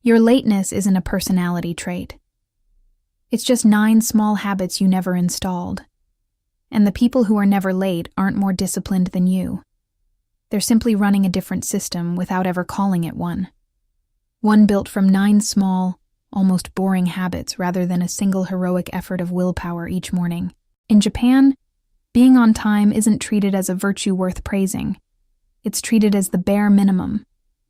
Your lateness isn't a personality trait. It's just 9 small habits you never installed. And the people who are never late aren't more disciplined than you. They're simply running a different system without ever calling it one. One built from 9 small, almost boring habits rather than a single heroic effort of willpower each morning. In Japan, being on time isn't treated as a virtue worth praising. It's treated as the bare minimum.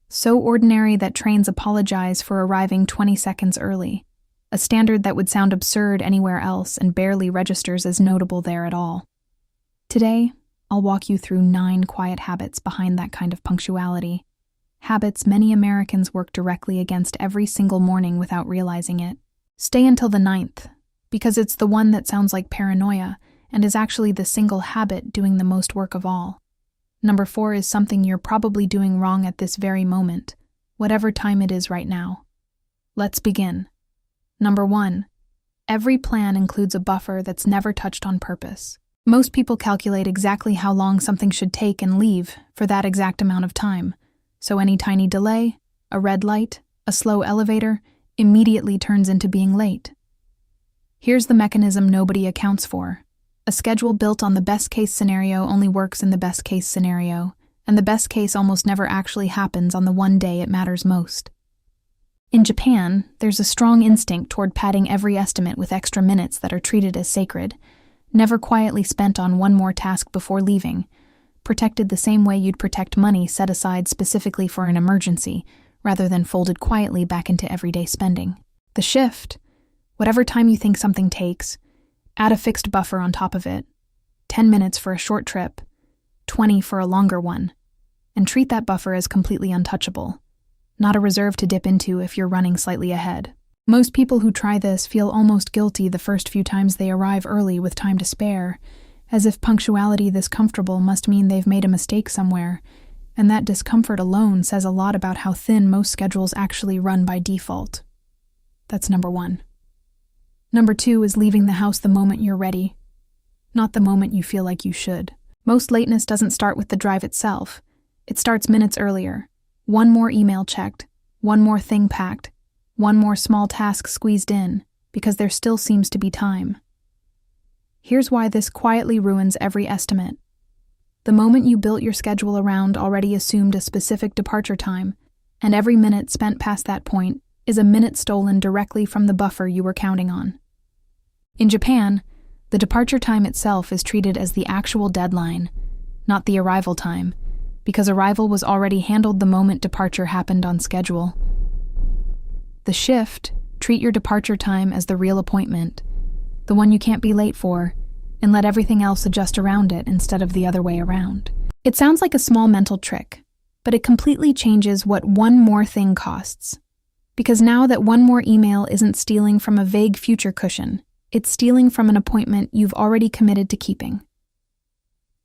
So ordinary that trains apologize for arriving 20 seconds early, a standard that would sound absurd anywhere else and barely registers as notable there at all. Today, I'll walk you through 9 quiet habits behind that kind of punctuality. Habits many Americans work directly against every single morning without realizing it. Stay until the 9th, because it's the one that sounds like paranoia and is actually the single habit doing the most work of all. Number 4 is something you're probably doing wrong at this very moment, whatever time it is right now. Let's begin. Number 1. Every plan includes a buffer that's never touched on purpose. Most people calculate exactly how long something should take and leave for that exact amount of time, so any tiny delay, a red light, a slow elevator, immediately turns into being late. Here's the mechanism nobody accounts for. A schedule built on the best-case scenario only works in the best-case scenario, and the best case almost never actually happens on the one day it matters most. In Japan, there's a strong instinct toward padding every estimate with extra minutes that are treated as sacred, never quietly spent on one more task before leaving, protected the same way you'd protect money set aside specifically for an emergency, rather than folded quietly back into everyday spending. The shift, whatever time you think something takes, add a fixed buffer on top of it, 10 minutes for a short trip, 20 for a longer one, and treat that buffer as completely untouchable, not a reserve to dip into if you're running slightly ahead. Most people who try this feel almost guilty the first few times they arrive early with time to spare, as if punctuality this comfortable must mean they've made a mistake somewhere, and that discomfort alone says a lot about how thin most schedules actually run by default. That's number 1. Number 2 is leaving the house the moment you're ready, not the moment you feel like you should. Most lateness doesn't start with the drive itself. It starts minutes earlier. One more email checked, one more thing packed, one more small task squeezed in, because there still seems to be time. Here's why this quietly ruins every estimate. The moment you built your schedule around already assumed a specific departure time, and every minute spent past that point is a minute stolen directly from the buffer you were counting on. In Japan, the departure time itself is treated as the actual deadline, not the arrival time, because arrival was already handled the moment departure happened on schedule. The shift, treat your departure time as the real appointment, the one you can't be late for, and let everything else adjust around it instead of the other way around. It sounds like a small mental trick, but it completely changes what one more thing costs. Because now that one more email isn't stealing from a vague future cushion, it's stealing from an appointment you've already committed to keeping.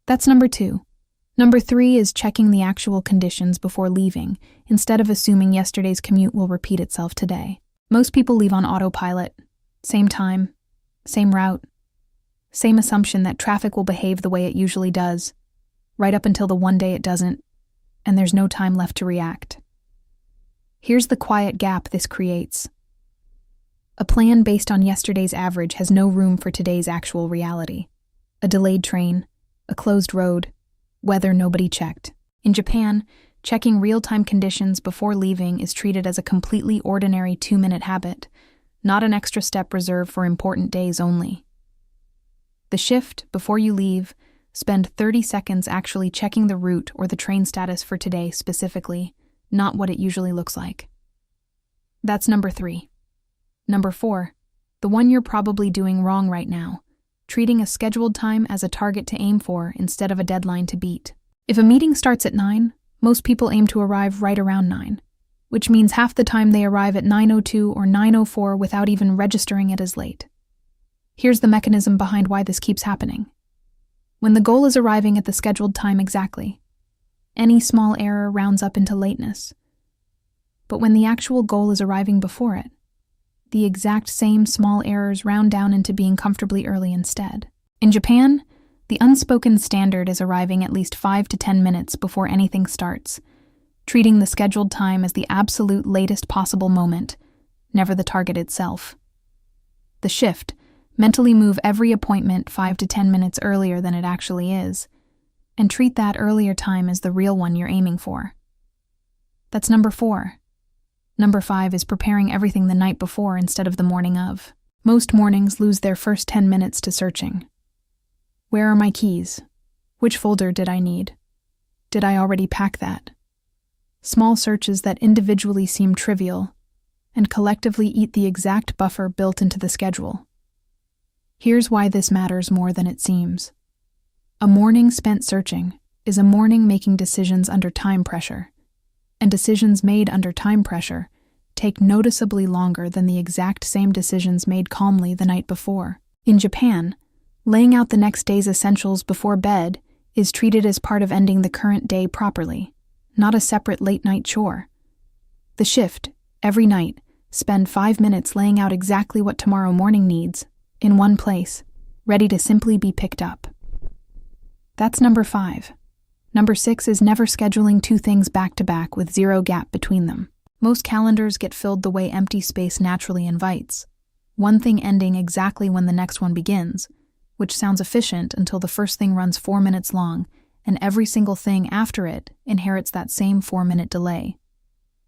That's number 2. Number 3 is checking the actual conditions before leaving, instead of assuming yesterday's commute will repeat itself today. Most people leave on autopilot. Same time, same route, same assumption that traffic will behave the way it usually does, right up until the one day it doesn't, and there's no time left to react. Here's the quiet gap this creates. A plan based on yesterday's average has no room for today's actual reality. A delayed train, a closed road, weather nobody checked. In Japan, checking real-time conditions before leaving is treated as a completely ordinary 2-minute habit, not an extra step reserved for important days only. The shift, before you leave, spend 30 seconds actually checking the route or the train status for today specifically, not what it usually looks like. That's number 3. Number 4, the one you're probably doing wrong right now, treating a scheduled time as a target to aim for instead of a deadline to beat. If a meeting starts at 9, most people aim to arrive right around 9, which means half the time they arrive at 9:02 or 9:04 without even registering it as late. Here's the mechanism behind why this keeps happening. When the goal is arriving at the scheduled time exactly, any small error rounds up into lateness. But when the actual goal is arriving before it, the exact same small errors round down into being comfortably early instead. In Japan, the unspoken standard is arriving at least 5 to 10 minutes before anything starts, treating the scheduled time as the absolute latest possible moment, never the target itself. The shift, mentally move every appointment 5 to 10 minutes earlier than it actually is, and treat that earlier time as the real one you're aiming for. That's number 4. Number 5 is preparing everything the night before instead of the morning of. Most mornings lose their first 10 minutes to searching. Where are my keys? Which folder did I need? Did I already pack that? Small searches that individually seem trivial and collectively eat the exact buffer built into the schedule. Here's why this matters more than it seems. A morning spent searching is a morning making decisions under time pressure, and decisions made under time pressure take noticeably longer than the exact same decisions made calmly the night before. In Japan, laying out the next day's essentials before bed is treated as part of ending the current day properly, not a separate late-night chore. The shift, every night, spend 5 minutes laying out exactly what tomorrow morning needs, in one place, ready to simply be picked up. That's number 5. Number 6 is never scheduling 2 things back-to-back with 0 gap between them. Most calendars get filled the way empty space naturally invites, one thing ending exactly when the next one begins, which sounds efficient until the first thing runs 4 minutes long, and every single thing after it inherits that same 4-minute delay.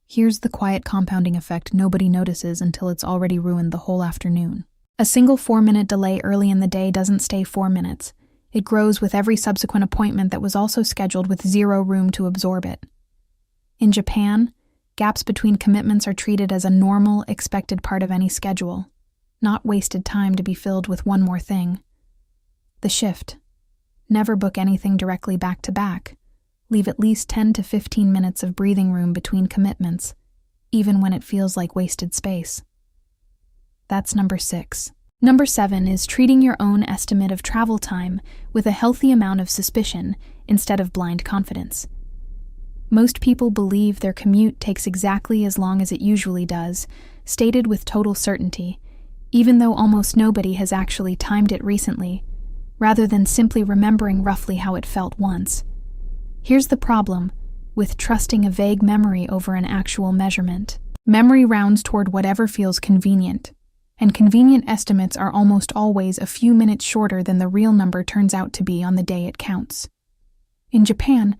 Here's the quiet compounding effect nobody notices until it's already ruined the whole afternoon. A single 4-minute delay early in the day doesn't stay 4 minutes. It grows with every subsequent appointment that was also scheduled with 0 room to absorb it. In Japan, gaps between commitments are treated as a normal, expected part of any schedule, not wasted time to be filled with one more thing. The shift. Never book anything directly back to back. Leave at least 10 to 15 minutes of breathing room between commitments, even when it feels like wasted space. That's number 6. Number 7 is treating your own estimate of travel time with a healthy amount of suspicion instead of blind confidence. Most people believe their commute takes exactly as long as it usually does, stated with total certainty, even though almost nobody has actually timed it recently, rather than simply remembering roughly how it felt once. Here's the problem with trusting a vague memory over an actual measurement. Memory rounds toward whatever feels convenient, and convenient estimates are almost always a few minutes shorter than the real number turns out to be on the day it counts. In Japan,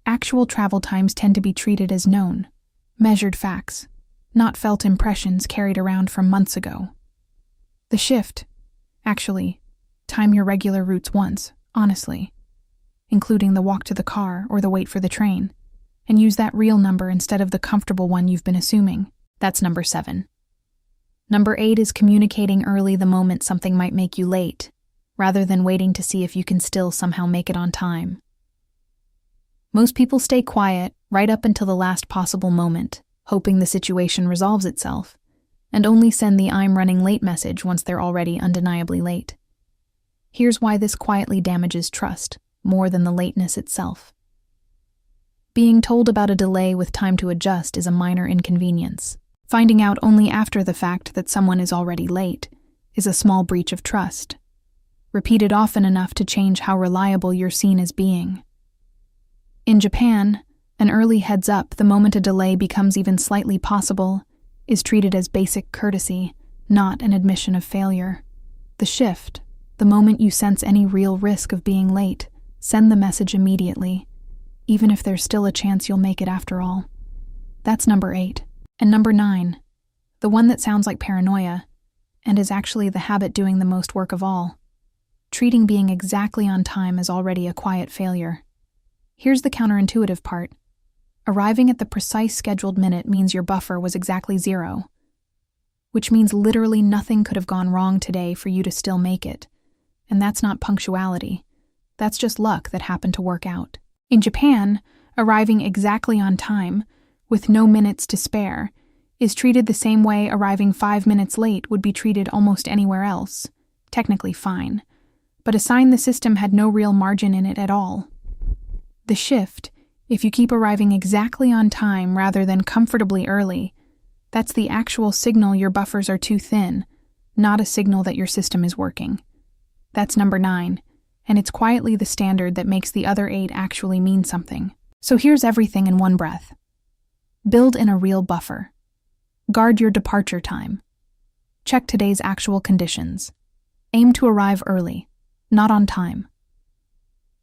actual travel times tend to be treated as known, measured facts, not felt impressions carried around from months ago. The shift, actually, time your regular routes once, honestly, including the walk to the car or the wait for the train, and use that real number instead of the comfortable one you've been assuming. That's number 7. Number 8 is communicating early the moment something might make you late, rather than waiting to see if you can still somehow make it on time. Most people stay quiet right up until the last possible moment, hoping the situation resolves itself, and only send the "I'm running late" message once they're already undeniably late. Here's why this quietly damages trust, more than the lateness itself. Being told about a delay with time to adjust is a minor inconvenience. Finding out only after the fact that someone is already late is a small breach of trust, repeated often enough to change how reliable you're seen as being. In Japan, an early heads up the moment a delay becomes even slightly possible is treated as basic courtesy, not an admission of failure. The shift, the moment you sense any real risk of being late, send the message immediately, even if there's still a chance you'll make it after all. That's number 8. And number 9, the one that sounds like paranoia, and is actually the habit doing the most work of all. Treating being exactly on time as already a quiet failure. Here's the counterintuitive part. Arriving at the precise scheduled minute means your buffer was exactly 0, which means literally nothing could have gone wrong today for you to still make it. And that's not punctuality. That's just luck that happened to work out. In Japan, arriving exactly on time, with no minutes to spare, is treated the same way arriving 5 minutes late would be treated almost anywhere else. Technically fine, but a sign the system had no real margin in it at all. The shift, if you keep arriving exactly on time rather than comfortably early, that's the actual signal your buffers are too thin, not a signal that your system is working. That's number 9, and it's quietly the standard that makes the other 8 actually mean something. So here's everything in one breath. Build in a real buffer. Guard your departure time. Check today's actual conditions. Aim to arrive early, not on time.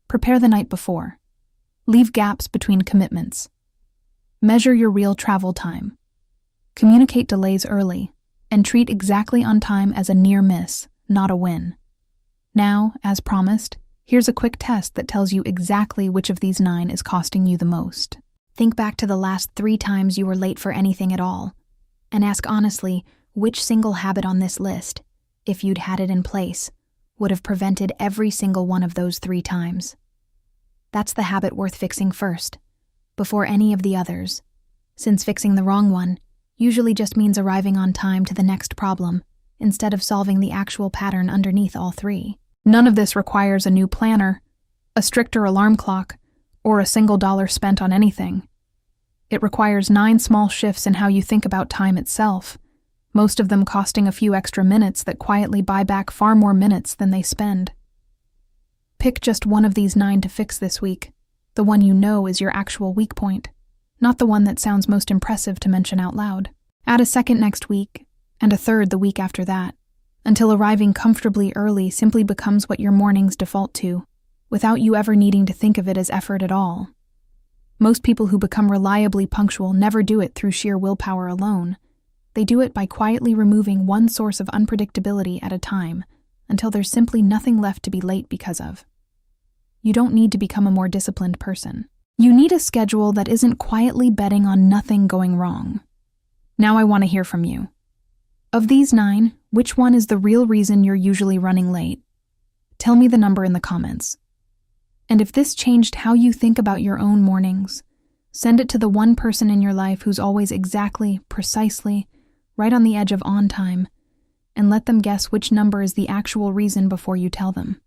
Prepare the night before. Leave gaps between commitments. Measure your real travel time. Communicate delays early, and treat exactly on time as a near miss, not a win. Now, as promised, here's a quick test that tells you exactly which of these 9 is costing you the most. Think back to the last 3 times you were late for anything at all, and ask honestly which single habit on this list, if you'd had it in place, would have prevented every single one of those 3 times. That's the habit worth fixing first, before any of the others, since fixing the wrong one usually just means arriving on time to the next problem, instead of solving the actual pattern underneath all 3. None of this requires a new planner, a stricter alarm clock, or a single dollar spent on anything. It requires 9 small shifts in how you think about time itself, most of them costing a few extra minutes that quietly buy back far more minutes than they spend. Pick just one of these 9 to fix this week, the one you know is your actual weak point, not the one that sounds most impressive to mention out loud. Add a second next week, and a third the week after that, until arriving comfortably early simply becomes what your mornings default to, without you ever needing to think of it as effort at all. Most people who become reliably punctual never do it through sheer willpower alone. They do it by quietly removing one source of unpredictability at a time, until there's simply nothing left to be late because of. You don't need to become a more disciplined person. You need a schedule that isn't quietly betting on nothing going wrong. Now I want to hear from you. Of these 9, which one is the real reason you're usually running late? Tell me the number in the comments. And if this changed how you think about your own mornings, send it to the one person in your life who's always exactly, precisely, right on the edge of on time, and let them guess which number is the actual reason before you tell them.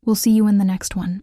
We'll see you in the next one.